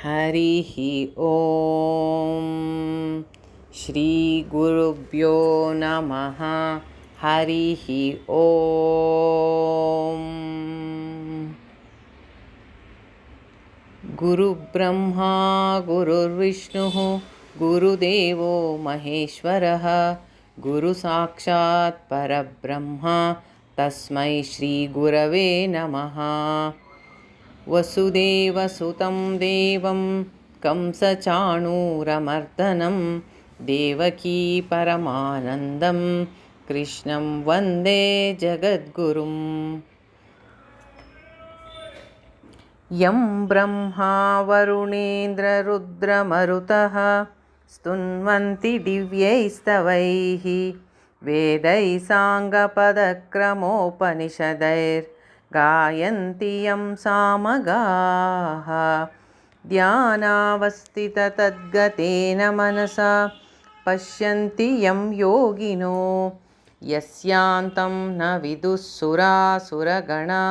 ಹರಿಃ ಓಂ ಶ್ರೀ ಗುರುಭ್ಯೋ ನಮಃ. ಹರಿಃ ಓಂ. ಗುರುಬ್ರಹ್ಮ ಗುರುರ್ವಿಷ್ಣುಃ ಗುರುದೇವೋ ಮಹೇಶ್ವರಃ. ಗುರು ಸಾಕ್ಷಾತ್ ಪರಬ್ರಹ್ಮ ತಸ್ಮೈ ಶ್ರೀ ಗುರವೇ ನಮಃ. ವಸುದೇವಸುತಂ ದೇವಂ ಕಂಸಚಾಣೂರಮರ್ದನಂ ದೇವಕೀ ಪರಮಾನಂದಂ ಕೃಷ್ಣಂ ವಂದೇ ಜಗದ್ಗುರುಂ. ಯಂ ಬ್ರಹ್ಮಾ ವರುಣೇಂದ್ರ ರುದ್ರಮರುತಃ ಸ್ತುನ್ವಂತಿ ದಿವ್ಯೈಸ್ತವೈಃ ವೇದೈಃ ಸಾಂಗಪದಕ್ರಮೋಪನಿಷದೈರ್ ಗಾಯಂತಿ ಯಂ ಸಾಮಗಾಃ. ಧ್ಯಾನಾವಸ್ಥಿತತದ್ಗತೇನ ಮನಸಾ ಪಶ್ಯಂತಿ ಯಂ ಯೋಗಿನೋ ಯಸ್ಯಾಂತಂ ನ ವಿದುಃ ಸುರಾಸುರಗಣಾ.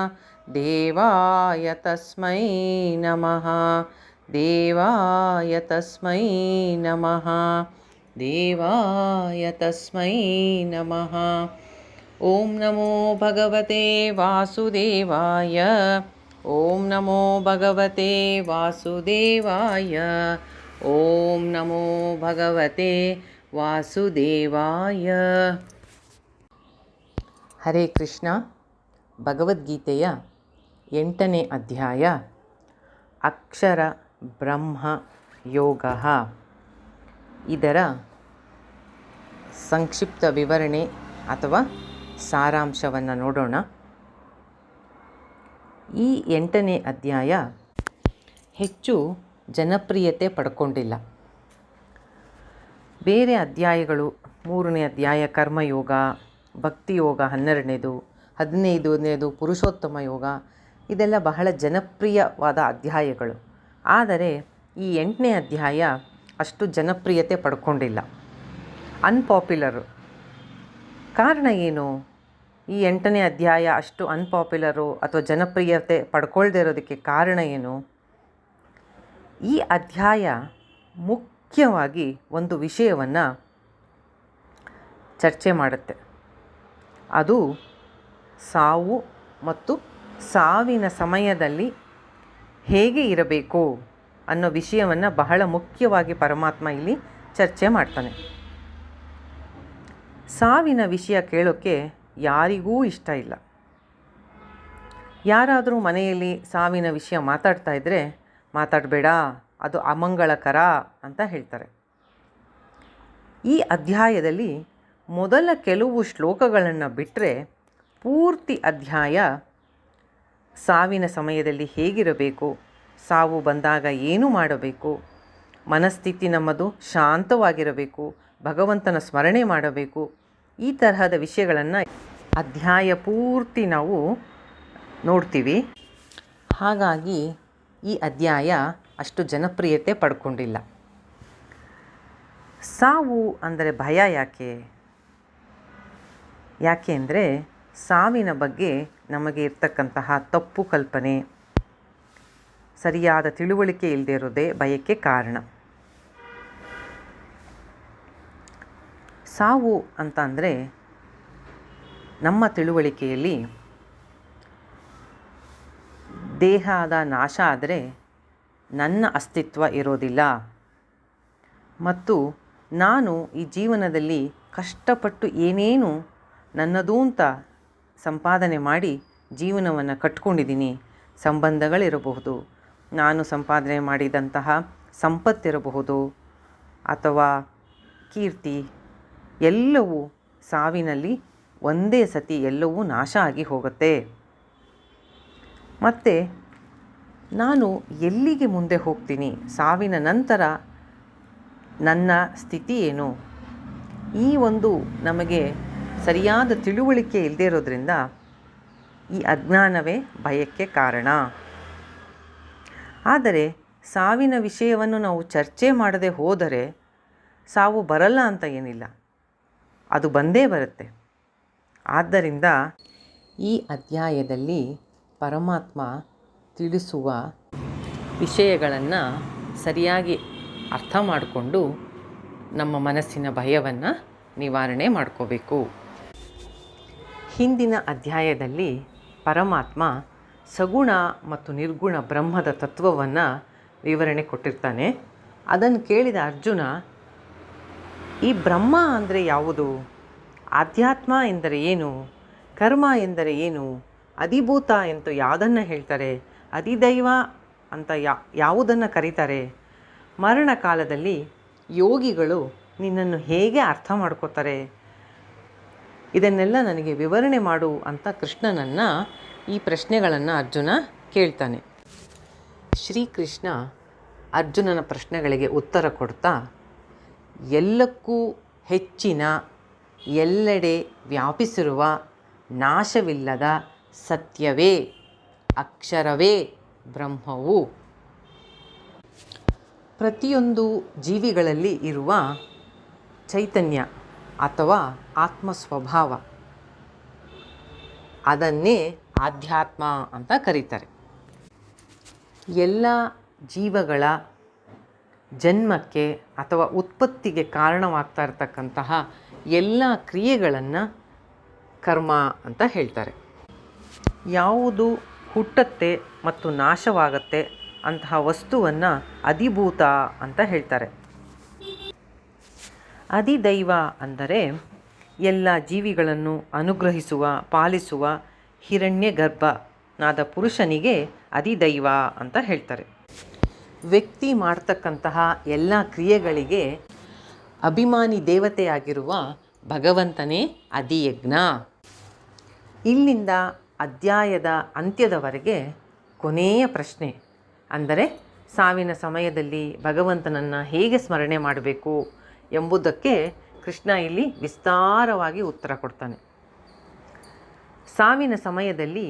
ದೇವಾಯ ತಸ್ಮೈ ನಮಃ. ದೇವಾಯ ತಸ್ಮೈ ನಮಃ. ದೇವಾಯ ತಸ್ಮೈ ನಮಃ. ಓಂ ನಮೋ ಭಗವತೆ ವಾಸುದೇವಾಯ. ಓಂ ನಮೋ ಭಗವತೆ ವಾಸುದೇವಾಯ. ಓಂ ನಮೋ ಭಗವತೆ ವಾಸುದೇವಾಯ. ಹರೇ ಕೃಷ್ಣ. ಭಗವದ್ಗೀತೆಯ 8ನೇ ಅಧ್ಯಾಯ ಅಕ್ಷರ ಬ್ರಹ್ಮ ಯೋಗ. ಇದರ ಸಂಕ್ಷಿಪ್ತ ವಿವರಣೆ ಅಥವಾ ಸಾರಾಂಶವನ್ನು ನೋಡೋಣ. ಈ 8ನೇ ಅಧ್ಯಾಯ ಹೆಚ್ಚು ಜನಪ್ರಿಯತೆ ಪಡ್ಕೊಂಡಿಲ್ಲ. ಬೇರೆ ಅಧ್ಯಾಯಗಳು 3ನೇ ಅಧ್ಯಾಯ ಕರ್ಮಯೋಗ, ಭಕ್ತಿಯೋಗ 12ನೇದು, 15ನೇದು ಪುರುಷೋತ್ತಮ ಯೋಗ, ಇದೆಲ್ಲ ಬಹಳ ಜನಪ್ರಿಯವಾದ ಅಧ್ಯಾಯಗಳು. ಆದರೆ ಈ 8ನೇ ಅಧ್ಯಾಯ ಅಷ್ಟು ಜನಪ್ರಿಯತೆ ಪಡ್ಕೊಂಡಿಲ್ಲ, ಅನ್ಪಾಪ್ಯುಲರು. ಕಾರಣ ಏನು? ಈ 8ನೇ ಅಧ್ಯಾಯ ಅಷ್ಟು ಅನ್ಪಾಪ್ಯುಲರು ಅಥವಾ ಜನಪ್ರಿಯತೆ ಪಡ್ಕೊಳ್ದೇ ಇರೋದಕ್ಕೆ ಕಾರಣ ಏನು? ಈ ಅಧ್ಯಾಯ ಮುಖ್ಯವಾಗಿ ಒಂದು ವಿಷಯವನ್ನು ಚರ್ಚೆ ಮಾಡುತ್ತೆ. ಅದು ಸಾವು ಮತ್ತು ಸಾವಿನ ಸಮಯದಲ್ಲಿ ಹೇಗೆ ಇರಬೇಕು ಅನ್ನೋ ವಿಷಯವನ್ನು ಬಹಳ ಮುಖ್ಯವಾಗಿ ಪರಮಾತ್ಮ ಇಲ್ಲಿ ಚರ್ಚೆ ಮಾಡ್ತಾನೆ. ಸಾವಿನ ವಿಷಯ ಕೇಳೋಕ್ಕೆ ಯಾರಿಗೂ ಇಷ್ಟ ಇಲ್ಲ. ಯಾರಾದರೂ ಮನೆಯಲ್ಲಿ ಸಾವಿನ ವಿಷಯ ಮಾತಾಡ್ತಾ ಇದ್ದರೆ ಮಾತಾಡಬೇಡ, ಅದು ಅಮಂಗಳಕರ ಅಂತ ಹೇಳ್ತಾರೆ. ಈ ಅಧ್ಯಾಯದಲ್ಲಿ ಮೊದಲ ಕೆಲವು ಶ್ಲೋಕಗಳನ್ನು ಬಿಟ್ಟರೆ ಪೂರ್ತಿ ಅಧ್ಯಾಯ ಸಾವಿನ ಸಮಯದಲ್ಲಿ ಹೇಗಿರಬೇಕು, ಸಾವು ಬಂದಾಗ ಏನು ಮಾಡಬೇಕು, ಮನಸ್ಥಿತಿ ನಮ್ಮದು ಶಾಂತವಾಗಿರಬೇಕು, ಭಗವಂತನ ಸ್ಮರಣೆ ಮಾಡಬೇಕು, ಈ ತರಹದ ವಿಷಯಗಳನ್ನು ಅಧ್ಯಾಯ ಪೂರ್ತಿ ನಾವು ನೋಡ್ತೀವಿ. ಹಾಗಾಗಿ ಈ ಅಧ್ಯಾಯ ಅಷ್ಟು ಜನಪ್ರಿಯತೆ ಪಡ್ಕೊಂಡಿಲ್ಲ. ಸಾವು ಅಂದರೆ ಭಯ ಯಾಕೆ ಅಂದರೆ ಸಾವಿನ ಬಗ್ಗೆ ನಮಗೆ ಇರ್ತಕ್ಕಂತಹ ತಪ್ಪು ಕಲ್ಪನೆ, ಸರಿಯಾದ ತಿಳುವಳಿಕೆ ಇಲ್ಲದೆ ಇರೋದೇ ಭಯಕ್ಕೆ ಕಾರಣ. ಸಾವು ಅಂತ ಅಂದರೆ ನಮ್ಮ ತಿಳುವಳಿಕೆಯಲ್ಲಿ ದೇಹದ ನಾಶ ಆದರೆ ನನ್ನ ಅಸ್ತಿತ್ವ ಇರೋದಿಲ್ಲ ಮತ್ತು ನಾನು ಈ ಜೀವನದಲ್ಲಿ ಕಷ್ಟಪಟ್ಟು ಏನೇನು ನನ್ನದು ಅಂತ ಸಂಪಾದನೆ ಮಾಡಿ ಜೀವನವನ್ನು ಕಟ್ಕೊಂಡಿದ್ದೀನಿ, ಸಂಬಂಧಗಳಿರಬಹುದು, ನಾನು ಸಂಪಾದನೆ ಮಾಡಿದಂತಹ ಸಂಪತ್ತಿರಬಹುದು ಅಥವಾ ಕೀರ್ತಿ, ಎಲ್ಲವೂ ಸಾವಿನಲ್ಲಿ ಒಂದೇ ಸತಿ ಎಲ್ಲವೂ ನಾಶ ಆಗಿ ಹೋಗುತ್ತೆ. ಮತ್ತು ನಾನು ಎಲ್ಲಿಗೆ ಮುಂದೆ ಹೋಗ್ತೀನಿ, ಸಾವಿನ ನಂತರ ನನ್ನ ಸ್ಥಿತಿ ಏನು, ಈ ಒಂದು ನಮಗೆ ಸರಿಯಾದ ತಿಳುವಳಿಕೆ ಇಲ್ಲದೇ ಇರೋದ್ರಿಂದ ಈ ಅಜ್ಞಾನವೇ ಭಯಕ್ಕೆ ಕಾರಣ. ಆದರೆ ಸಾವಿನ ವಿಷಯವನ್ನು ನಾವು ಚರ್ಚೆ ಮಾಡದೆ ಹೋದರೆ ಸಾವು ಬರಲ್ಲ ಅಂತ ಏನಿಲ್ಲ, ಅದು ಬಂದೇ ಬರುತ್ತೆ. ಆದ್ದರಿಂದ ಈ ಅಧ್ಯಾಯದಲ್ಲಿ ಪರಮಾತ್ಮ ತಿಳಿಸುವ ವಿಷಯಗಳನ್ನು ಸರಿಯಾಗಿ ಅರ್ಥ ಮಾಡಿಕೊಂಡು ನಮ್ಮ ಮನಸ್ಸಿನ ಭಯವನ್ನು ನಿವಾರಣೆ ಮಾಡ್ಕೋಬೇಕು. ಹಿಂದಿನ ಅಧ್ಯಾಯದಲ್ಲಿ ಪರಮಾತ್ಮ ಸಗುಣ ಮತ್ತು ನಿರ್ಗುಣ ಬ್ರಹ್ಮದ ತತ್ವವನ್ನು ವಿವರಣೆ ಕೊಟ್ಟಿರ್ತಾನೆ. ಅದನ್ನು ಕೇಳಿದ ಅರ್ಜುನ, ಈ ಬ್ರಹ್ಮ ಅಂದರೆ ಯಾವುದು? ಆಧ್ಯಾತ್ಮ ಎಂದರೆ ಏನು? ಕರ್ಮ ಎಂದರೆ ಏನು? ಅಧಿಭೂತ ಎಂದು ಯಾವುದನ್ನು ಹೇಳ್ತಾರೆ? ಅಧಿದೈವ ಅಂತ ಯಾವುದನ್ನು ಕರೀತಾರೆ? ಮರಣ ಕಾಲದಲ್ಲಿ ಯೋಗಿಗಳು ನಿನ್ನನ್ನು ಹೇಗೆ ಅರ್ಥ ಮಾಡ್ಕೋತಾರೆ? ಇದನ್ನೆಲ್ಲ ನನಗೆ ವಿವರಣೆ ಮಾಡು ಅಂತ ಕೃಷ್ಣನನ್ನು ಈ ಪ್ರಶ್ನೆಗಳನ್ನು ಅರ್ಜುನ ಕೇಳ್ತಾನೆ. ಶ್ರೀಕೃಷ್ಣ ಅರ್ಜುನನ ಪ್ರಶ್ನೆಗಳಿಗೆ ಉತ್ತರ ಕೊಡ್ತಾ, ಎಲ್ಲಕ್ಕೂ ಹೆಚ್ಚಿನ, ಎಲ್ಲೆಡೆ ವ್ಯಾಪಿಸಿರುವ, ನಾಶವಿಲ್ಲದ ಸತ್ಯವೇ, ಅಕ್ಷರವೇ ಬ್ರಹ್ಮವು. ಪ್ರತಿಯೊಂದು ಜೀವಿಗಳಲ್ಲಿ ಇರುವ ಚೈತನ್ಯ ಅಥವಾ ಆತ್ಮ ಸ್ವಭಾವ, ಅದನ್ನೇ ಆಧ್ಯಾತ್ಮ ಅಂತ ಕರೀತಾರೆ. ಎಲ್ಲ ಜೀವಗಳ ಜನ್ಮಕ್ಕೆ ಅಥವಾ ಉತ್ಪತ್ತಿಗೆ ಕಾರಣವಾಗ್ತಾ ಇರತಕ್ಕಂತಹ ಎಲ್ಲ ಕ್ರಿಯೆಗಳನ್ನು ಕರ್ಮ ಅಂತ ಹೇಳ್ತಾರೆ. ಯಾವುದು ಹುಟ್ಟತ್ತೆ ಮತ್ತು ನಾಶವಾಗತ್ತೆ ಅಂತಹ ವಸ್ತುವನ್ನು ಅಧಿಭೂತ ಅಂತ ಹೇಳ್ತಾರೆ. ಅಧಿದೈವ ಅಂದರೆ ಎಲ್ಲ ಜೀವಿಗಳನ್ನು ಅನುಗ್ರಹಿಸುವ, ಪಾಲಿಸುವ ಹಿರಣ್ಯಗರ್ಭನಾದ ಪುರುಷನಿಗೆ ಅಧಿದೈವ ಅಂತ ಹೇಳ್ತಾರೆ. ವ್ಯಕ್ತಿ ಮಾಡ್ತಕ್ಕಂತಹ ಎಲ್ಲ ಕ್ರಿಯೆಗಳಿಗೆ ಅಭಿಮಾನಿ ದೇವತೆಯಾಗಿರುವ ಭಗವಂತನೇ ಅಧಿಯಜ್ಞ. ಇಲ್ಲಿಂದ ಅಧ್ಯಾಯದ ಅಂತ್ಯದವರೆಗೆ ಕೊನೆಯ ಪ್ರಶ್ನೆ ಅಂದರೆ ಸಾವಿನ ಸಮಯದಲ್ಲಿ ಭಗವಂತನನ್ನು ಹೇಗೆ ಸ್ಮರಣೆ ಮಾಡಬೇಕು ಎಂಬುದಕ್ಕೆ ಕೃಷ್ಣ ಇಲ್ಲಿ ವಿಸ್ತಾರವಾಗಿ ಉತ್ತರ ಕೊಡ್ತಾನೆ. ಸಾವಿನ ಸಮಯದಲ್ಲಿ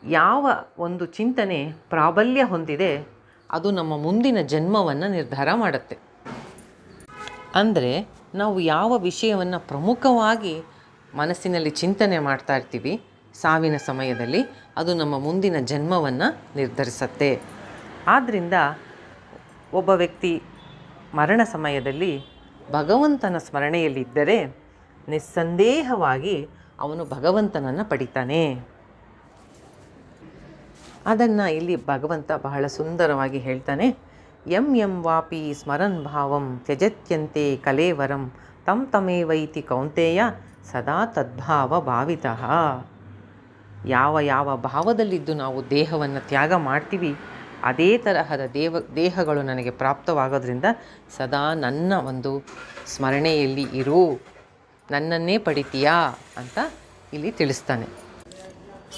ಯಾವ ಒಂದು ಚಿಂತನೆ ಪ್ರಾಬಲ್ಯ ಹೊಂದಿದೆ ಅದು ನಮ್ಮ ಮುಂದಿನ ಜನ್ಮವನ್ನು ನಿರ್ಧಾರ ಮಾಡುತ್ತೆ. ಅಂದರೆ ನಾವು ಯಾವ ವಿಷಯವನ್ನು ಪ್ರಮುಖವಾಗಿ ಮನಸ್ಸಿನಲ್ಲಿ ಚಿಂತನೆ ಮಾಡ್ತಾ ಇರ್ತೀವಿ ಸಾವಿನ ಸಮಯದಲ್ಲಿ, ಅದು ನಮ್ಮ ಮುಂದಿನ ಜನ್ಮವನ್ನು ನಿರ್ಧರಿಸುತ್ತೆ. ಆದ್ದರಿಂದ ಒಬ್ಬ ವ್ಯಕ್ತಿ ಮರಣ ಸಮಯದಲ್ಲಿ ಭಗವಂತನ ಸ್ಮರಣೆಯಲ್ಲಿದ್ದರೆ ನಿಸ್ಸಂದೇಹವಾಗಿ ಅವನು ಭಗವಂತನನ್ನು ಪಡಿತಾನೆ. ಅದನ್ನು ಇಲ್ಲಿ ಭಗವಂತ ಬಹಳ ಸುಂದರವಾಗಿ ಹೇಳ್ತಾನೆ. ಯಂ ಯಂ ವಾಪಿ ಸ್ಮರನ್ ಭಾವಂ ತ್ಯಜತ್ಯಂತೆ ಕಲೇವರಂ ತಂ ತಮೇವೈತಿ ಕೌಂತೆಯ ಸದಾ ತದ್ಭಾವ ಭಾವಿತಃ. ಯಾವ ಯಾವ ಭಾವದಲ್ಲಿದ್ದು ನಾವು ದೇಹವನ್ನು ತ್ಯಾಗ ಮಾಡ್ತೀವಿ ಅದೇ ತರಹದ ದೇಹಗಳು ನನಗೆ ಪ್ರಾಪ್ತವಾಗೋದ್ರಿಂದ ಸದಾ ನನ್ನ ಒಂದು ಸ್ಮರಣೆಯಲ್ಲಿ ಇರು, ನನ್ನನ್ನೇ ಪಡಿತೀಯಾ ಅಂತ ಇಲ್ಲಿ ತಿಳಿಸ್ತಾನೆ.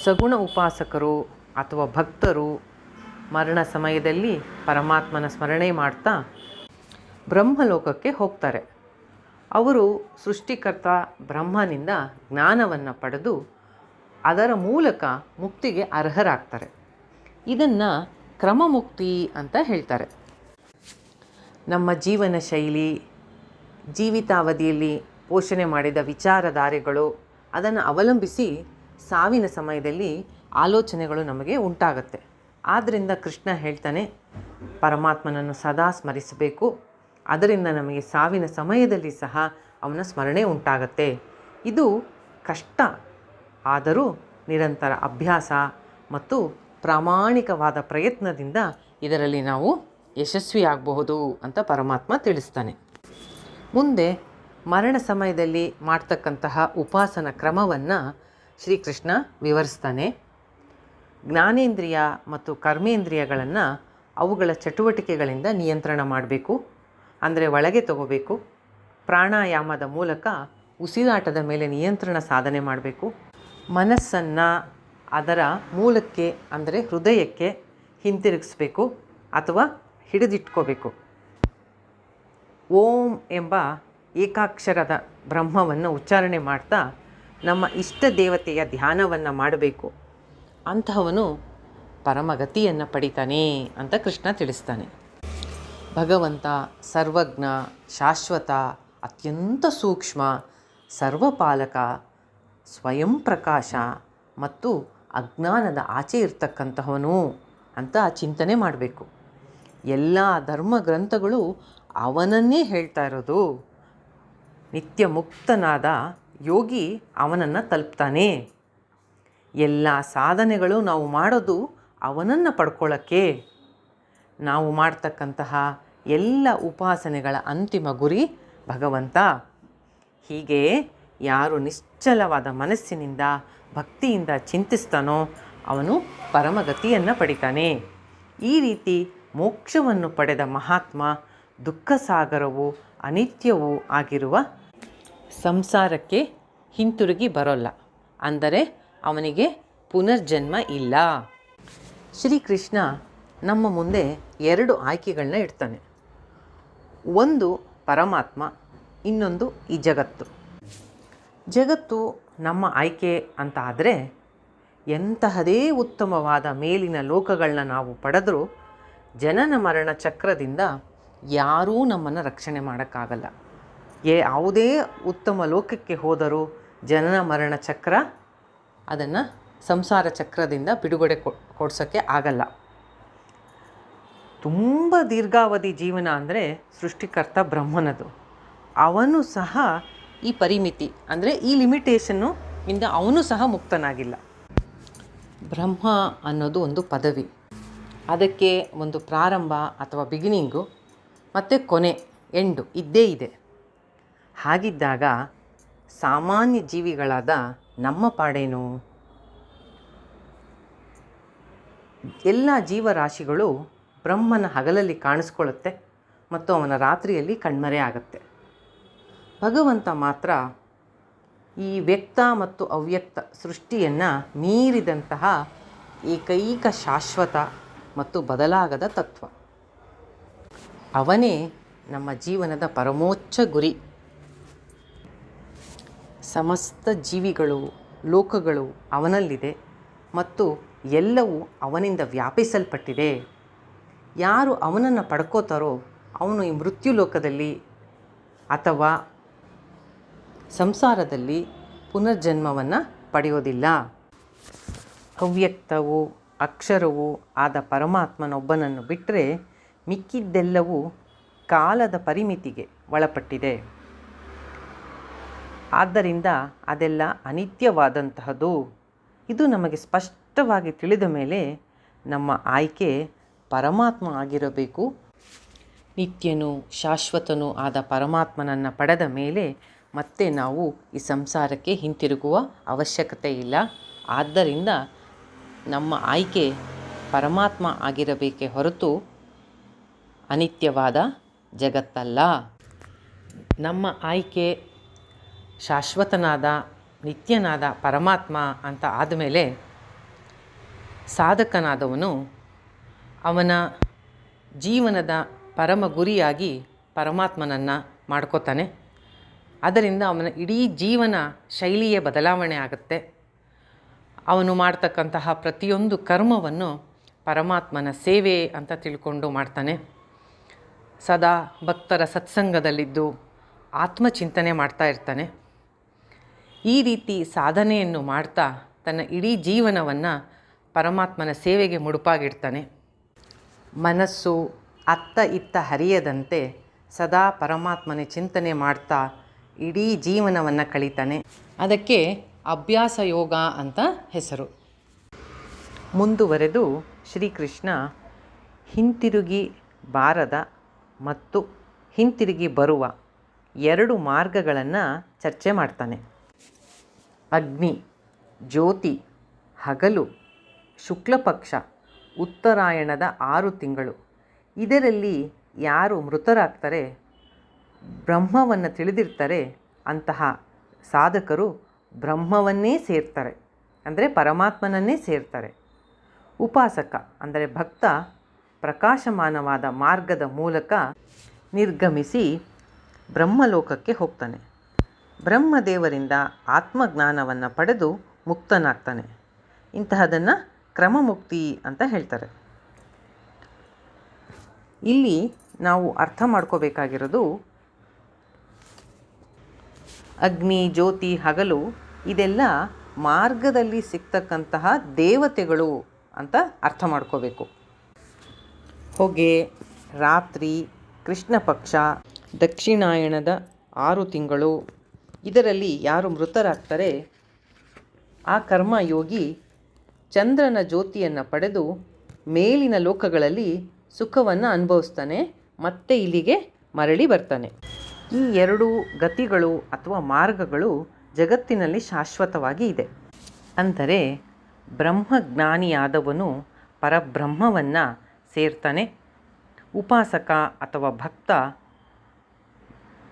ಸಗುಣ ಉಪಾಸಕರು ಅಥವಾ ಭಕ್ತರು ಮರಣ ಸಮಯದಲ್ಲಿ ಪರಮಾತ್ಮನ ಸ್ಮರಣೆ ಮಾಡ್ತಾ ಬ್ರಹ್ಮಲೋಕಕ್ಕೆ ಹೋಗ್ತಾರೆ. ಅವರು ಸೃಷ್ಟಿಕರ್ತ ಬ್ರಹ್ಮನಿಂದ ಜ್ಞಾನವನ್ನು ಪಡೆದು ಅದರ ಮೂಲಕ ಮುಕ್ತಿಗೆ ಅರ್ಹರಾಗ್ತಾರೆ. ಇದನ್ನು ಕ್ರಮಮುಕ್ತಿ ಅಂತ ಹೇಳ್ತಾರೆ. ನಮ್ಮ ಜೀವನ ಶೈಲಿ, ಜೀವಿತಾವಧಿಯಲ್ಲಿ ಪೋಷಣೆ ಮಾಡಿದ ವಿಚಾರಧಾರೆಗಳು, ಅದನ್ನು ಅವಲಂಬಿಸಿ ಸಾವಿನ ಸಮಯದಲ್ಲಿ ಆಲೋಚನೆಗಳು ನಮಗೆ ಉಂಟಾಗುತ್ತೆ. ಆದ್ದರಿಂದ ಕೃಷ್ಣ ಹೇಳ್ತಾನೆ, ಪರಮಾತ್ಮನನ್ನು ಸದಾ ಸ್ಮರಿಸಬೇಕು. ಅದರಿಂದ ನಮಗೆ ಸಾವಿನ ಸಮಯದಲ್ಲಿ ಸಹ ಅವನ ಸ್ಮರಣೆ ಉಂಟಾಗತ್ತೆ. ಇದು ಕಷ್ಟ, ಆದರೂ ನಿರಂತರ ಅಭ್ಯಾಸ ಮತ್ತು ಪ್ರಾಮಾಣಿಕವಾದ ಪ್ರಯತ್ನದಿಂದ ಇದರಲ್ಲಿ ನಾವು ಯಶಸ್ವಿಯಾಗಬಹುದು ಅಂತ ಪರಮಾತ್ಮ ತಿಳಿಸ್ತಾನೆ. ಮುಂದೆ ಮರಣ ಸಮಯದಲ್ಲಿ ಮಾಡ್ತಕ್ಕಂತಹ ಉಪಾಸನ ಕ್ರಮವನ್ನು ಶ್ರೀಕೃಷ್ಣ ವಿವರಿಸ್ತಾನೆ. ಜ್ಞಾನೇಂದ್ರಿಯ ಮತ್ತು ಕರ್ಮೇಂದ್ರಿಯಗಳನ್ನು ಅವುಗಳ ಚಟುವಟಿಕೆಗಳಿಂದ ನಿಯಂತ್ರಣ ಮಾಡಬೇಕು, ಅಂದರೆ ಒಳಗೆ ತಗೋಬೇಕು. ಪ್ರಾಣಾಯಾಮದ ಮೂಲಕ ಉಸಿರಾಟದ ಮೇಲೆ ನಿಯಂತ್ರಣ ಸಾಧನೆ ಮಾಡಬೇಕು. ಮನಸ್ಸನ್ನು ಅದರ ಮೂಲಕ್ಕೆ ಅಂದರೆ ಹೃದಯಕ್ಕೆ ಹಿಂತಿರುಗಿಸ್ಬೇಕು ಅಥವಾ ಹಿಡಿದಿಟ್ಕೋಬೇಕು. ಓಂ ಎಂಬ ಏಕಾಕ್ಷರದ ಬ್ರಹ್ಮವನ್ನು ಉಚ್ಚಾರಣೆ ಮಾಡ್ತಾ ನಮ್ಮ ಇಷ್ಟ ದೇವತೆಯ ಧ್ಯಾನವನ್ನು ಮಾಡಬೇಕು. ಅಂತಹವನು ಪರಮಗತಿಯನ್ನು ಪಡಿತಾನೆ ಅಂತ ಕೃಷ್ಣ ತಿಳಿಸ್ತಾನೆ. ಭಗವಂತ ಸರ್ವಜ್ಞ, ಶಾಶ್ವತ, ಅತ್ಯಂತ ಸೂಕ್ಷ್ಮ, ಸರ್ವಪಾಲಕ, ಸ್ವಯಂ ಪ್ರಕಾಶ ಮತ್ತು ಅಜ್ಞಾನದ ಆಚೆ ಇರ್ತಕ್ಕಂತಹವನು ಅಂತ ಚಿಂತನೆ ಮಾಡಬೇಕು. ಎಲ್ಲ ಧರ್ಮ ಗ್ರಂಥಗಳು ಅವನನ್ನೇ ಹೇಳ್ತಾ ಇರೋದು. ನಿತ್ಯ ಮುಕ್ತನಾದ ಯೋಗಿ ಅವನನ್ನು ತಲುಪ್ತಾನೆ. ಎಲ್ಲ ಸಾಧನೆಗಳು ನಾವು ಮಾಡೋದು ಅವನನ್ನು ಪಡ್ಕೊಳ್ಳೋಕ್ಕೆ. ನಾವು ಮಾಡ್ತಕ್ಕಂತಹ ಎಲ್ಲ ಉಪಾಸನೆಗಳ ಅಂತಿಮ ಗುರಿ ಭಗವಂತ. ಹೀಗೆ ಯಾರು ನಿಶ್ಚಲವಾದ ಮನಸ್ಸಿನಿಂದ ಭಕ್ತಿಯಿಂದ ಚಿಂತಿಸ್ತಾನೋ ಅವನು ಪರಮಗತಿಯನ್ನು ಪಡಿತಾನೆ. ಈ ರೀತಿ ಮೋಕ್ಷವನ್ನು ಪಡೆದ ಮಹಾತ್ಮ ದುಃಖ ಸಾಗರವೂ ಅನಿತ್ಯವೂ ಆಗಿರುವ ಸಂಸಾರಕ್ಕೆ ಹಿಂತಿರುಗಿ ಬರೋಲ್ಲ. ಅಂದರೆ ಅವನಿಗೆ ಪುನರ್ಜನ್ಮ ಇಲ್ಲ. ಶ್ರೀಕೃಷ್ಣ ನಮ್ಮ ಮುಂದೆ 2 ಆಯ್ಕೆಗಳನ್ನ ಇಡ್ತಾನೆ. ಒಂದು ಪರಮಾತ್ಮ, ಇನ್ನೊಂದು ಈ ಜಗತ್ತು. ಜಗತ್ತು ನಮ್ಮ ಆಯ್ಕೆ ಅಂತ ಆದರೆ ಎಂತಹದೇ ಉತ್ತಮವಾದ ಮೇಲಿನ ಲೋಕಗಳನ್ನ ನಾವು ಪಡೆದರೂ ಜನನ ಮರಣ ಚಕ್ರದಿಂದ ಯಾರೂ ನಮ್ಮನ್ನು ರಕ್ಷಣೆ ಮಾಡೋಕ್ಕಾಗಲ್ಲ. ಯಾವುದೇ ಉತ್ತಮ ಲೋಕಕ್ಕೆ ಹೋದರೂ ಜನನ ಮರಣ ಚಕ್ರ ಅದನ್ನು ಸಂಸಾರ ಚಕ್ರದಿಂದ ಬಿಡುಗಡೆ ಕೊಡ್ಸೋಕ್ಕೆ ಆಗಲ್ಲ. ತುಂಬ ದೀರ್ಘಾವಧಿ ಜೀವನ ಅಂದರೆ ಸೃಷ್ಟಿಕರ್ತ ಬ್ರಹ್ಮನದು. ಅವನು ಸಹ ಈ ಪರಿಮಿತಿ ಅಂದರೆ ಈ ಲಿಮಿಟೇಷನ್ನು ಇಂದ ಅವನು ಸಹ ಮುಕ್ತನಾಗಿಲ್ಲ. ಬ್ರಹ್ಮ ಅನ್ನೋದು ಒಂದು ಪದವಿ. ಅದಕ್ಕೆ ಒಂದು ಪ್ರಾರಂಭ ಅಥವಾ ಬಿಗಿನಿಂಗು ಮತ್ತು ಕೊನೆ ಎಂಡು ಇದ್ದೇ ಇದೆ. ಹಾಗಿದ್ದಾಗ ಸಾಮಾನ್ಯ ಜೀವಿಗಳಾದ ನಮ್ಮ ಪಾಡೇನು? ಎಲ್ಲ ಜೀವರಾಶಿಗಳು ಬ್ರಹ್ಮನ ಹಗಲಲ್ಲಿ ಕಾಣಿಸ್ಕೊಳ್ಳುತ್ತೆ ಮತ್ತು ಅವನ ರಾತ್ರಿಯಲ್ಲಿ ಕಣ್ಮರೆ ಆಗುತ್ತೆ. ಭಗವಂತ ಮಾತ್ರ ಈ ವ್ಯಕ್ತ ಮತ್ತು ಅವ್ಯಕ್ತ ಸೃಷ್ಟಿಯನ್ನು ಮೀರಿದಂತಹ ಏಕೈಕ ಶಾಶ್ವತ ಮತ್ತು ಬದಲಾಗದ ತತ್ವ. ಅವನೇ ನಮ್ಮ ಜೀವನದ ಪರಮೋಚ್ಚ ಗುರಿ. ಸಮಸ್ತ ಜೀವಿಗಳು, ಲೋಕಗಳು ಅವನಲ್ಲಿದೆ ಮತ್ತು ಎಲ್ಲವೂ ಅವನಿಂದ ವ್ಯಾಪಿಸಲ್ಪಟ್ಟಿದೆ. ಯಾರು ಅವನನ್ನು ಪಡ್ಕೋತಾರೋ ಅವನು ಈ ಮೃತ್ಯು ಲೋಕದಲ್ಲಿ ಅಥವಾ ಸಂಸಾರದಲ್ಲಿ ಪುನರ್ಜನ್ಮವನ್ನು ಪಡೆಯೋದಿಲ್ಲ. ಅವ್ಯಕ್ತವೂ ಅಕ್ಷರವೂ ಆದ ಪರಮಾತ್ಮನೊಬ್ಬನನ್ನು ಬಿಟ್ಟರೆ ಮಿಕ್ಕಿದ್ದೆಲ್ಲವೂ ಕಾಲದ ಪರಿಮಿತಿಗೆ ಒಳಪಟ್ಟಿದೆ. ಆದ್ದರಿಂದ ಅದೆಲ್ಲ ಅನಿತ್ಯವಾದಂತಹದ್ದು. ಇದು ನಮಗೆ ಸ್ಪಷ್ಟವಾಗಿ ತಿಳಿದ ಮೇಲೆ ನಮ್ಮ ಆಯ್ಕೆ ಪರಮಾತ್ಮ ಆಗಿರಬೇಕು. ನಿತ್ಯನೂ ಶಾಶ್ವತನೂ ಆದ ಪರಮಾತ್ಮನನ್ನು ಪಡೆದ ಮೇಲೆ ಮತ್ತೆ ನಾವು ಈ ಸಂಸಾರಕ್ಕೆ ಹಿಂತಿರುಗುವ ಅವಶ್ಯಕತೆ ಇಲ್ಲ. ಆದ್ದರಿಂದ ನಮ್ಮ ಆಯ್ಕೆ ಪರಮಾತ್ಮ ಆಗಿರಬೇಕೇ ಹೊರತು ಅನಿತ್ಯವಾದ ಜಗತ್ತಲ್ಲ. ನಮ್ಮ ಆಯ್ಕೆ ಶಾಶ್ವತನಾದ ನಿತ್ಯನಾದ ಪರಮಾತ್ಮ ಅಂತ ಆದಮೇಲೆ ಸಾಧಕನಾದವನು ಅವನ ಜೀವನದ ಪರಮ ಗುರಿಯಾಗಿ ಪರಮಾತ್ಮನನ್ನು ಮಾಡ್ಕೋತಾನೆ. ಅದರಿಂದ ಅವನ ಇಡೀ ಜೀವನ ಶೈಲಿಯೇ ಬದಲಾವಣೆ ಆಗುತ್ತೆ. ಅವನು ಮಾಡ್ತಕ್ಕಂತಹ ಪ್ರತಿಯೊಂದು ಕರ್ಮವನ್ನು ಪರಮಾತ್ಮನ ಸೇವೆ ಅಂತ ತಿಳ್ಕೊಂಡು ಮಾಡ್ತಾನೆ. ಸದಾ ಭಕ್ತರ ಸತ್ಸಂಗದಲ್ಲಿದ್ದು ಆತ್ಮಚಿಂತನೆ ಮಾಡ್ತಾ ಇರ್ತಾನೆ. ಈ ರೀತಿ ಸಾಧನೆಯನ್ನು ಮಾಡ್ತಾ ತನ್ನ ಇಡೀ ಜೀವನವನ್ನು ಪರಮಾತ್ಮನ ಸೇವೆಗೆ ಮುಡುಪಾಗಿಡ್ತಾನೆ. ಮನಸ್ಸು ಅತ್ತ ಇತ್ತ ಹರಿಯದಂತೆ ಸದಾ ಪರಮಾತ್ಮನ ಚಿಂತನೆ ಮಾಡ್ತಾ ಇಡೀ ಜೀವನವನ್ನು ಕಳೀತಾನೆ. ಅದಕ್ಕೆ ಅಭ್ಯಾಸ ಯೋಗ ಅಂತ ಹೆಸರು. ಮುಂದುವರೆದು ಶ್ರೀಕೃಷ್ಣ ಹಿಂತಿರುಗಿ ಬಾರದ ಮತ್ತು ಹಿಂತಿರುಗಿ ಬರುವ 2 ಮಾರ್ಗಗಳನ್ನು ಚರ್ಚೆ ಮಾಡ್ತಾನೆ. ಅಗ್ನಿ, ಜ್ಯೋತಿ, ಹಗಲು, ಶುಕ್ಲಪಕ್ಷ, ಉತ್ತರಾಯಣದ 6 ತಿಂಗಳು. ಇದರಲ್ಲಿ ಯಾರು ಮೃತರಾಗ್ತಾರೆ, ಬ್ರಹ್ಮವನ್ನು ತಿಳಿದಿರ್ತಾರೆ, ಅಂತಹ ಸಾಧಕರು ಬ್ರಹ್ಮವನ್ನೇ ಸೇರ್ತಾರೆ, ಅಂದರೆ ಪರಮಾತ್ಮನನ್ನೇ ಸೇರ್ತಾರೆ. ಉಪಾಸಕ ಅಂದರೆ ಭಕ್ತ ಪ್ರಕಾಶಮಾನವಾದ ಮಾರ್ಗದ ಮೂಲಕ ನಿರ್ಗಮಿಸಿ ಬ್ರಹ್ಮಲೋಕಕ್ಕೆ ಹೋಗ್ತಾನೆ. ಬ್ರಹ್ಮದೇವರಿಂದ ಆತ್ಮಜ್ಞಾನವನ್ನು ಪಡೆದು ಮುಕ್ತನಾಗ್ತಾನೆ. ಇಂತಹದನ್ನು ಕ್ರಮಮುಕ್ತಿ ಅಂತ ಹೇಳ್ತಾರೆ. ಇಲ್ಲಿ ನಾವು ಅರ್ಥ ಮಾಡ್ಕೋಬೇಕಾಗಿರೋದು ಅಗ್ನಿ, ಜ್ಯೋತಿ, ಹಗಲು ಇದೆಲ್ಲ ಮಾರ್ಗದಲ್ಲಿ ಸಿಗ್ತಕ್ಕಂತಹ ದೇವತೆಗಳು ಅಂತ ಅರ್ಥ ಮಾಡ್ಕೋಬೇಕು. ಹೊಗೆ, ರಾತ್ರಿ, ಕೃಷ್ಣ ಪಕ್ಷ, ದಕ್ಷಿಣಾಯಣದ 6 ತಿಂಗಳು. ಇದರಲ್ಲಿ ಯಾರು ಮೃತರಾಗ್ತಾರೆ ಆ ಕರ್ಮಯೋಗಿ ಚಂದ್ರನ ಜ್ಯೋತಿಯನ್ನು ಪಡೆದು ಮೇಲಿನ ಲೋಕಗಳಲ್ಲಿ ಸುಖವನ್ನು ಅನುಭವಿಸ್ತಾನೆ, ಮತ್ತೆ ಇಲ್ಲಿಗೆ ಮರಳಿ ಬರ್ತಾನೆ. ಈ 2 ಗತಿಗಳು ಅಥವಾ ಮಾರ್ಗಗಳು ಜಗತ್ತಿನಲ್ಲಿ ಶಾಶ್ವತವಾಗಿ ಇದೆ. ಅಂದರೆ ಬ್ರಹ್ಮಜ್ಞಾನಿಯಾದವನು ಪರಬ್ರಹ್ಮವನ್ನು ಸೇರ್ತಾನೆ. ಉಪಾಸಕ ಅಥವಾ ಭಕ್ತ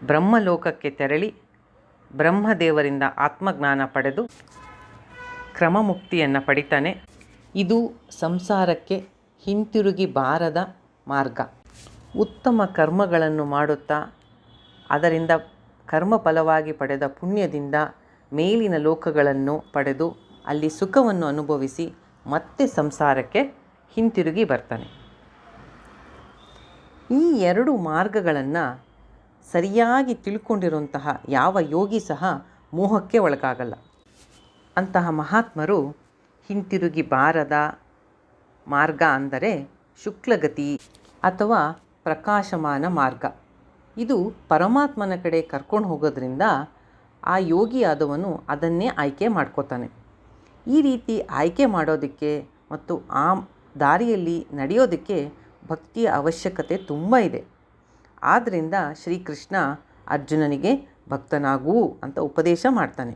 ಬ್ರಹ್ಮಲೋಕಕ್ಕೆ ತೆರಳಿ ಬ್ರಹ್ಮದೇವರಿಂದ ಆತ್ಮಜ್ಞಾನ ಪಡೆದು ಕ್ರಮಮುಕ್ತಿಯನ್ನು ಪಡಿತಾನೆ. ಇದು ಸಂಸಾರಕ್ಕೆ ಹಿಂತಿರುಗಿ ಬಾರದ ಮಾರ್ಗ. ಉತ್ತಮ ಕರ್ಮಗಳನ್ನು ಮಾಡುತ್ತಾ ಅದರಿಂದ ಕರ್ಮಫಲವಾಗಿ ಪಡೆದ ಪುಣ್ಯದಿಂದ ಮೇಲಿನ ಲೋಕಗಳನ್ನು ಪಡೆದು ಅಲ್ಲಿ ಸುಖವನ್ನು ಅನುಭವಿಸಿ ಮತ್ತೆ ಸಂಸಾರಕ್ಕೆ ಹಿಂತಿರುಗಿ ಬರ್ತಾನೆ. ಈ 2 ಮಾರ್ಗಗಳನ್ನು ಸರಿಯಾಗಿ ತಿಳ್ಕೊಂಡಿರುವಂತಹ ಯಾವ ಯೋಗಿ ಸಹ ಮೋಹಕ್ಕೆ ಒಳಗಾಗಲ್ಲ. ಅಂತಹ ಮಹಾತ್ಮರು ಹಿಂತಿರುಗಿ ಬಾರದ ಮಾರ್ಗ ಅಂದರೆ ಶುಕ್ಲಗತಿ ಅಥವಾ ಪ್ರಕಾಶಮಾನ ಮಾರ್ಗ. ಇದು ಪರಮಾತ್ಮನ ಕಡೆ ಕರ್ಕೊಂಡು ಹೋಗೋದ್ರಿಂದ ಆ ಯೋಗಿಯಾದವನು ಅದನ್ನೇ ಆಯ್ಕೆ ಮಾಡ್ಕೋತಾನೆ. ಈ ರೀತಿ ಆಯ್ಕೆ ಮಾಡೋದಕ್ಕೆ ಮತ್ತು ಆ ದಾರಿಯಲ್ಲಿ ನಡೆಯೋದಕ್ಕೆ ಭಕ್ತಿಯ ಅವಶ್ಯಕತೆ ತುಂಬ ಇದೆ. ಆದ್ದರಿಂದ ಶ್ರೀಕೃಷ್ಣ ಅರ್ಜುನನಿಗೆ ಭಕ್ತನಾಗು ಅಂತ ಉಪದೇಶ ಮಾಡ್ತಾನೆ.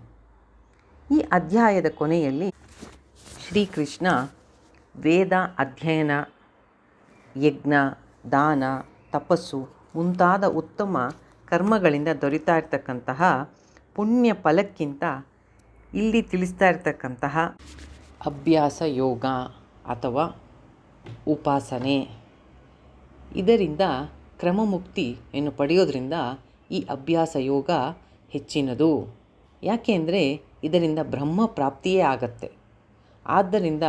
ಈ ಅಧ್ಯಾಯದ ಕೊನೆಯಲ್ಲಿ ಶ್ರೀಕೃಷ್ಣ ವೇದ ಅಧ್ಯಯನ, ಯಜ್ಞ, ದಾನ, ತಪಸ್ಸು ಮುಂತಾದ ಉತ್ತಮ ಕರ್ಮಗಳಿಂದ ದೊರೀತಾ ಇರತಕ್ಕಂತಹ ಪುಣ್ಯ ಫಲಕ್ಕಿಂತ ಇಲ್ಲಿ ತಿಳಿಸ್ತಾ ಇರತಕ್ಕಂತಹ ಅಭ್ಯಾಸ ಯೋಗ ಅಥವಾ ಉಪಾಸನೆ, ಇದರಿಂದ ಕ್ರಮಮುಕ್ತಿಯನ್ನು ಪಡೆಯೋದ್ರಿಂದ ಈ ಅಭ್ಯಾಸ ಯೋಗ ಹೆಚ್ಚಿನದು. ಯಾಕೆಂದರೆ ಇದರಿಂದ ಬ್ರಹ್ಮ ಪ್ರಾಪ್ತಿಯೇ ಆಗತ್ತೆ. ಆದ್ದರಿಂದ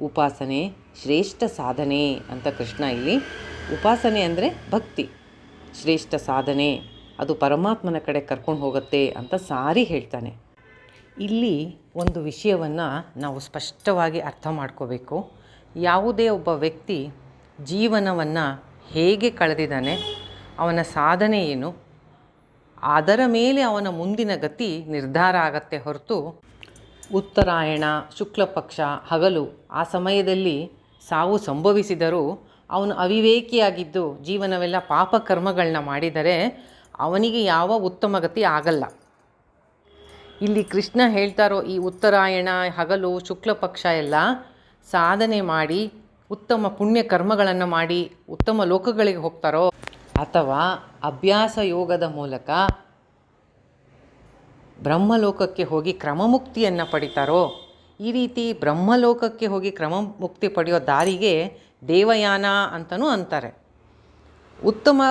ಉಪಾಸನೆ ಶ್ರೇಷ್ಠ ಸಾಧನೆ ಅಂತ ಕೃಷ್ಣ ಇಲ್ಲಿ, ಉಪಾಸನೆ ಅಂದರೆ ಭಕ್ತಿ, ಶ್ರೇಷ್ಠ ಸಾಧನೆ, ಅದು ಪರಮಾತ್ಮನ ಕಡೆ ಕರ್ಕೊಂಡು ಹೋಗುತ್ತೆ ಅಂತ ಸಾರಿ ಹೇಳ್ತಾನೆ. ಇಲ್ಲಿ ಒಂದು ವಿಷಯವನ್ನು ನಾವು ಸ್ಪಷ್ಟವಾಗಿ ಅರ್ಥ ಮಾಡ್ಕೋಬೇಕು. ಯಾವುದೇ ಒಬ್ಬ ವ್ಯಕ್ತಿ ಜೀವನವನ್ನು ಹೇಗೆ ಕಳೆದಿದ್ದಾನೆ, ಅವನ ಸಾಧನೆ ಏನು, ಅದರ ಮೇಲೆ ಅವನ ಮುಂದಿನ ಗತಿ ನಿರ್ಧಾರ ಆಗತ್ತೆ ಹೊರತು ಉತ್ತರಾಯಣ, ಶುಕ್ಲಪಕ್ಷ, ಹಗಲು ಆ ಸಮಯದಲ್ಲಿ ಸಾವು ಸಂಭವಿಸಿದರೂ ಅವನು ಅವಿವೇಕಿಯಾಗಿದ್ದು ಜೀವನವೆಲ್ಲ ಪಾಪಕರ್ಮಗಳನ್ನ ಮಾಡಿದರೆ ಅವನಿಗೆ ಯಾವ ಉತ್ತಮ ಗತಿ ಆಗಲ್ಲ. ಇಲ್ಲಿ ಕೃಷ್ಣ ಹೇಳ್ತಾರೋ ಈ ಉತ್ತರಾಯಣ, ಹಗಲು, ಶುಕ್ಲಪಕ್ಷ ಎಲ್ಲ ಸಾಧನೆ ಮಾಡಿ ಉತ್ತಮ ಪುಣ್ಯ ಕರ್ಮಗಳನ್ನು ಮಾಡಿ ಉತ್ತಮ ಲೋಕಗಳಿಗೆ ಹೋಗ್ತಾರೋ ಅಥವಾ ಅಭ್ಯಾಸ ಯೋಗದ ಮೂಲಕ ಬ್ರಹ್ಮಲೋಕಕ್ಕೆ ಹೋಗಿ ಕ್ರಮಮುಕ್ತಿಯನ್ನು ಪಡಿತಾರೋ, ಈ ರೀತಿ ಬ್ರಹ್ಮಲೋಕಕ್ಕೆ ಹೋಗಿ ಕ್ರಮಮುಕ್ತಿ ಪಡೆಯೋ ದಾರಿಗೆ ದೇವಯಾನ ಅಂತಲೂ ಅಂತಾರೆ. ಉತ್ತಮ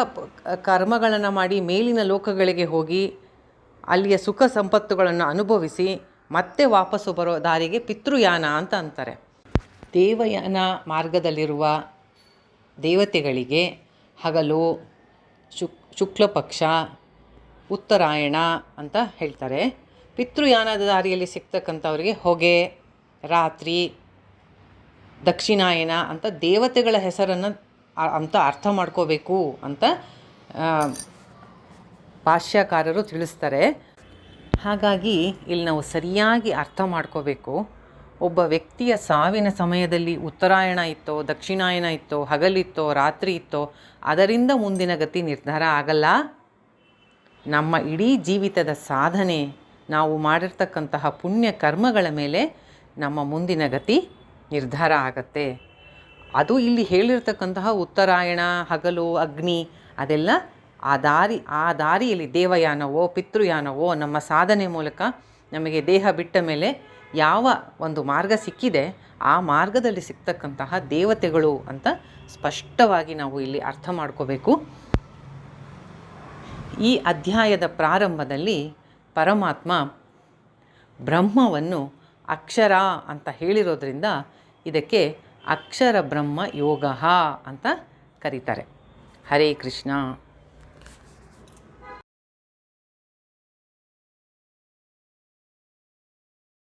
ಕರ್ಮಗಳನ್ನು ಮಾಡಿ ಮೇಲಿನ ಲೋಕಗಳಿಗೆ ಹೋಗಿ ಅಲ್ಲಿಯ ಸುಖ ಸಂಪತ್ತುಗಳನ್ನು ಅನುಭವಿಸಿ ಮತ್ತೆ ವಾಪಸ್ಸು ಬರೋ ದಾರಿಗೆ ಪಿತೃಯಾನ ಅಂತ ಅಂತಾರೆ. ದೇವಯಾನ ಮಾರ್ಗದಲ್ಲಿರುವ ದೇವತೆಗಳಿಗೆ ಹಗಲು, ಶುಕ್ಲಪಕ್ಷ, ಉತ್ತರಾಯಣ ಅಂತ ಹೇಳ್ತಾರೆ. ಪಿತೃಯಾನದ ದಾರಿಯಲ್ಲಿ ಸಿಗ್ತಕ್ಕಂಥವ್ರಿಗೆ ಹೊಗೆ, ರಾತ್ರಿ, ದಕ್ಷಿಣಾಯನ ಅಂತ ದೇವತೆಗಳ ಹೆಸರನ್ನು ಅಂತ ಅರ್ಥ ಮಾಡ್ಕೋಬೇಕು ಅಂತ ಭಾಷ್ಯಕಾರರು ತಿಳಿಸ್ತಾರೆ. ಹಾಗಾಗಿ ಇಲ್ಲಿ ನಾವು ಸರಿಯಾಗಿ ಅರ್ಥ ಮಾಡ್ಕೋಬೇಕು. ಒಬ್ಬ ವ್ಯಕ್ತಿಯ ಸಾವಿನ ಸಮಯದಲ್ಲಿ ಉತ್ತರಾಯಣ ಇತ್ತೋ, ದಕ್ಷಿಣಾಯನ ಇತ್ತೋ, ಹಗಲಿತ್ತೋ, ರಾತ್ರಿ ಇತ್ತೋ, ಅದರಿಂದ ಮುಂದಿನ ಗತಿ ನಿರ್ಧಾರ ಆಗಲ್ಲ. ನಮ್ಮ ಇಡೀ ಜೀವಿತದ ಸಾಧನೆ, ನಾವು ಮಾಡಿರ್ತಕ್ಕಂತಹ ಪುಣ್ಯ ಕರ್ಮಗಳ ಮೇಲೆ ನಮ್ಮ ಮುಂದಿನ ಗತಿ ನಿರ್ಧಾರ ಆಗತ್ತೆ. ಅದು ಇಲ್ಲಿ ಹೇಳಿರ್ತಕ್ಕಂತಹ ಉತ್ತರಾಯಣ, ಹಗಲು, ಅಗ್ನಿ ಅದೆಲ್ಲ ಆ ದಾರಿಯಲ್ಲಿ ದೇವಯಾನವೋ ಪಿತೃಯಾನವೋ ನಮ್ಮ ಸಾಧನೆ ಮೂಲಕ ನಮಗೆ ದೇಹ ಬಿಟ್ಟ ಮೇಲೆ ಯಾವ ಒಂದು ಮಾರ್ಗ ಸಿಕ್ಕಿದೆ ಆ ಮಾರ್ಗದಲ್ಲಿ ಸಿಗ್ತಕ್ಕಂತಹ ದೇವತೆಗಳು ಅಂತ ಸ್ಪಷ್ಟವಾಗಿ ನಾವು ಇಲ್ಲಿ ಅರ್ಥ ಮಾಡ್ಕೋಬೇಕು. ಈ ಅಧ್ಯಾಯದ ಪ್ರಾರಂಭದಲ್ಲಿ ಪರಮಾತ್ಮ ಬ್ರಹ್ಮವನ್ನು ಅಕ್ಷರ ಅಂತ ಹೇಳಿರೋದ್ರಿಂದ ಇದಕ್ಕೆ ಅಕ್ಷರ ಬ್ರಹ್ಮ ಯೋಗ ಅಂತ ಕರೀತಾರೆ. ಹರೇ ಕೃಷ್ಣ.